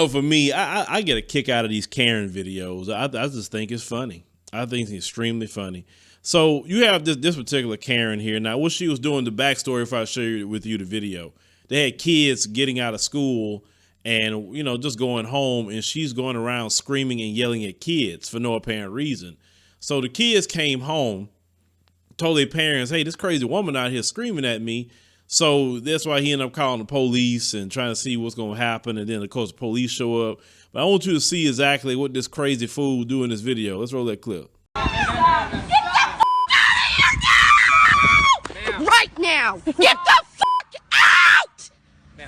know, for me, I get a kick out of these Karen videos. I just think it's funny. I think it's extremely funny. So you have this particular Karen here. Now, what she was doing, the backstory, if I share with you the video, they had kids getting out of school and, you know, just going home, and she's going around screaming and yelling at kids for no apparent reason. So the kids came home, told their parents, hey, this crazy woman out here screaming at me. So that's why he ended up calling the police and trying to see what's going to happen. And then, of course, the police show up. But I want you to see exactly what this crazy fool do in this video. Let's roll that clip. Right now! Get the fuck out!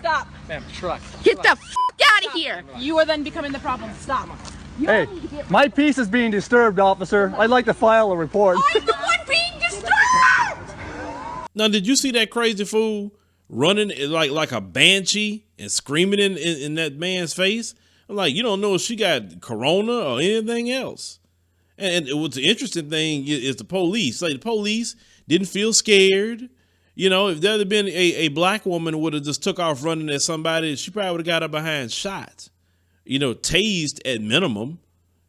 Stop. Ma'am, truck. Get the fuck out of here! You are then becoming the problem. Stop. Hey, my peace is being disturbed, officer. I'd like to file a report. I'm the one being disturbed! Now, did you see that crazy fool running like a banshee and screaming in that man's face? I'm like, you don't know if she got corona or anything else. And what's the interesting thing is the police. Like, the police didn't feel scared. You know, if there had been a black woman would have just took off running at somebody, she probably would have got up behind shot. You know, tased at minimum.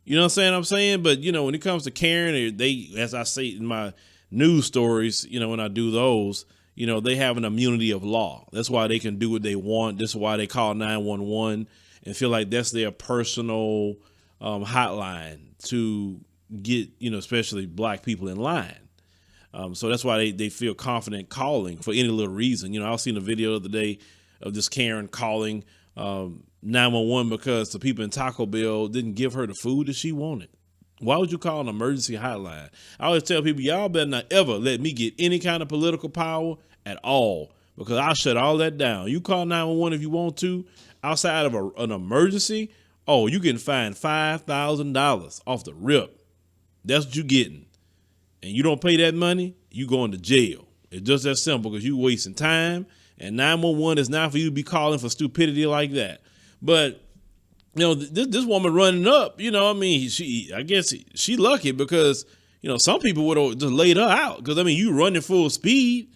You know what I'm saying? But, you know, when it comes to Karen, they, as I say in my news stories, you know, when I do those, you know, they have an immunity of law. That's why they can do what they want. This is why they call 911 and feel like that's their personal hotline to get, you know, especially black people in line. So that's why they feel confident calling for any little reason. You know, I was seeing a video the other day of this Karen calling 911 because the people in Taco Bell didn't give her the food that she wanted. Why would you call an emergency hotline? I always tell people, y'all better not ever let me get any kind of political power at all, because I'll shut all that down. You call 911 if you want to. Outside of an emergency, oh, you can find $5,000 off the rip. That's what you're getting. And you don't pay that money, you going to jail. It's just that simple, because you wasting time, and 911 is not for you to be calling for stupidity like that. But, you know, this woman running up, you know, I mean, I guess she lucky, because, you know, some people would have just laid her out. Because, I mean, you running full speed.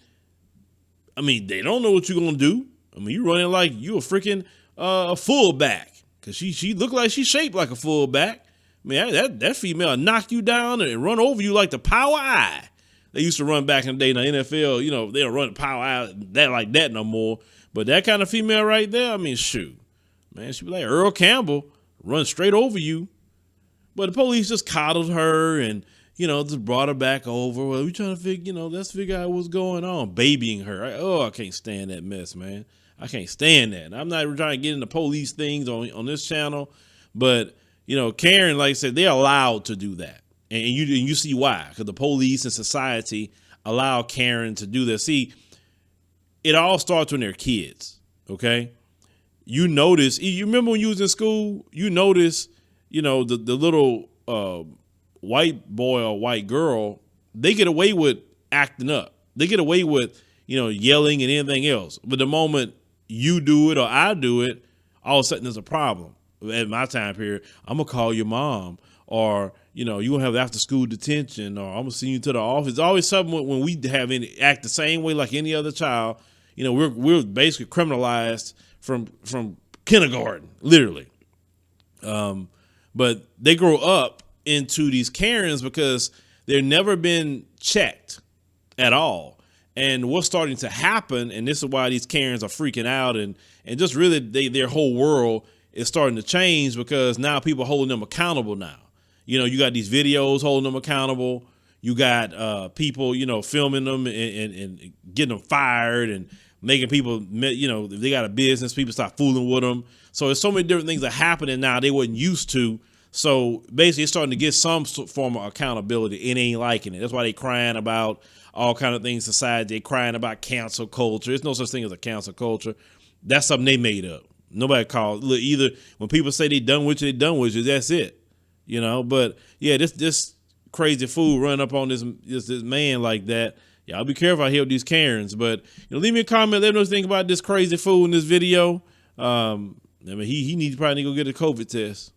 I mean, they don't know what you're going to do. I mean, you running like you a freaking fullback, because she looked like she shaped like a fullback. I mean, that female knock you down and run over you like the power eye. They used to run back in the day. Now, NFL, you know, they don't run power eye that like that no more. But that kind of female right there, I mean, shoot. Man, she be like Earl Campbell, run straight over you. But the police just coddled her and, you know, just brought her back over. Well, we trying to figure, you know, let's figure out what's going on. Babying her. I can't stand that mess, man. I can't stand that. And I'm not trying to get into police things on this channel, but, you know, Karen, like I said, they're allowed to do that. And you see why, because the police and society allow Karen to do this. See, it all starts when they're kids, okay? You notice, you remember when you was in school, you notice, you know, the little white boy or white girl, they get away with acting up. They get away with, you know, yelling and anything else. But the moment you do it or I do it, all of a sudden there's a problem. At my time period, I'm going to call your mom, or, you know, you're going to have after school detention, or I'm going to send you to the office. It's always something when we act the same way like any other child. You know, we're basically criminalized from kindergarten, literally. But they grow up into these Karens because they've never been checked at all. And what's starting to happen, and this is why these Karens are freaking out, and just really their whole world is starting to change, because now people are holding them accountable now. You know, you got these videos holding them accountable. You got people, you know, filming them and getting them fired and making people, you know, if they got a business, people start fooling with them. So there's so many different things that are happening now they wasn't used to. So basically it's starting to get some form of accountability. It ain't liking it. That's why they crying about all kind of things in society. They crying about cancel culture. There's no such thing as a cancel culture. That's something they made up. Nobody called. Look, either when people say they done with you, they done with you. That's it. You know. But yeah, this crazy fool run up on this man like that. Y'all be careful out here with these Karens. But, you know, leave me a comment. Let me know what you think about this crazy fool in this video. I mean, he probably need to go get a COVID test.